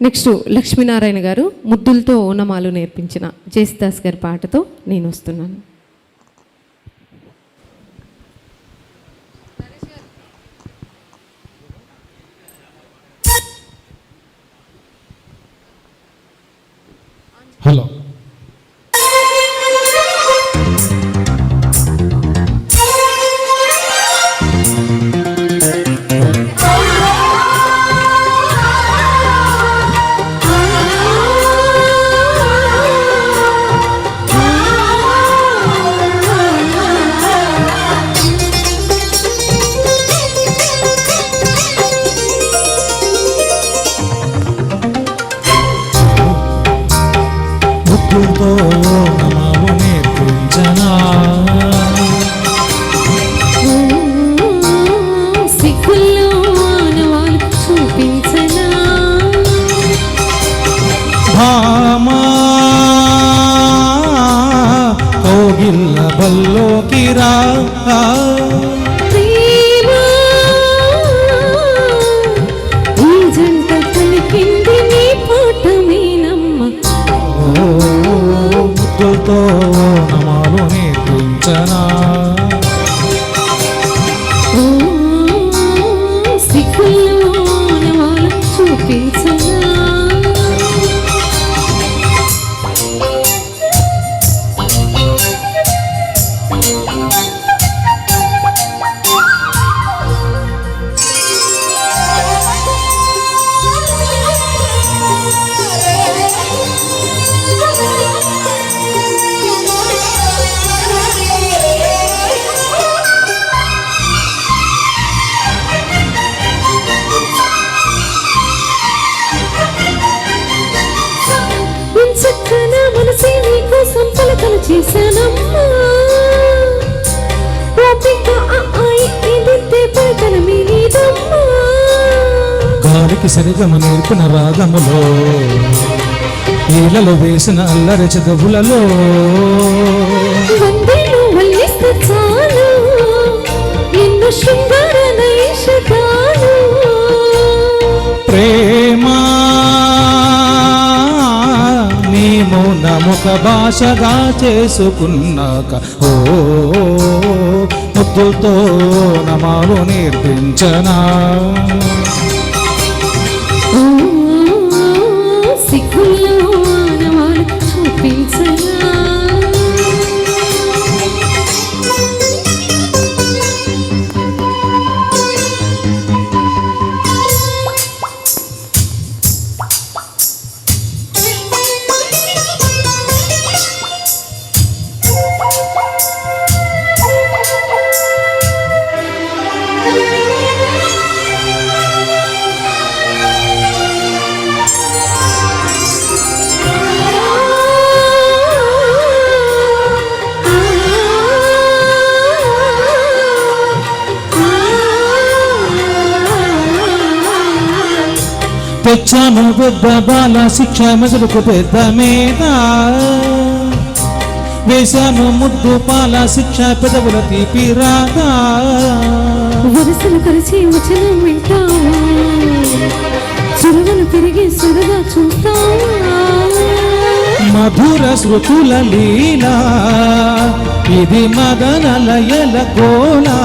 Next Lakshminarayana గారు ముద్దులతో ఓనమాలు నేర్పించిన జేసుదాస్ గారి పాటతో నేను వస్తున్నాను. హలో ముద్దులతో నమాలు నేర్పించనా సిగ్గుల్లో ఆనవాలు చూపించనా భామా కోగిల్ల బల్లోకి రా ప్రేమ ఈ జంట పలికింది నీ పాఠమేనమ్మ. ముద్దులతో నమాలు నేర్పించనా సిగ్గుల్లో ఆనవాలు చూపించనా చక్కన మనసే నీకోసం పలకలు చేశానమ్మా. ఓపిక ఎదితే పలకల మీదమ్మా. గాలికి సరిగమ నేర్పిన రాగములో ఈలలో వేసిన అల్లరి చదువులలో వందేలు వల్లిస్తే చాలు ఎన్నో శృంగార నైషధాలు. ప్రేమా నీ మౌన ముఖ భాషగా చేసుకున్నాక ఓ ముద్దులతో నమాలు నేర్పించనా సిగ్గుల్లో ఆనవాలు చూపించనా తెచ్చాను పెద్ద బాల శిక్ష మెదడుకు పెద్ద మీద వేశాను ముద్దు పాల శిక్ష పెదవుల తీపి రాగా వరుసలు కలిసి వచనం వింటావా సురవలు తిరిగి సరదా చూస్తావా మధుర శృతుల లీలా ఇది మదన లయల కోలా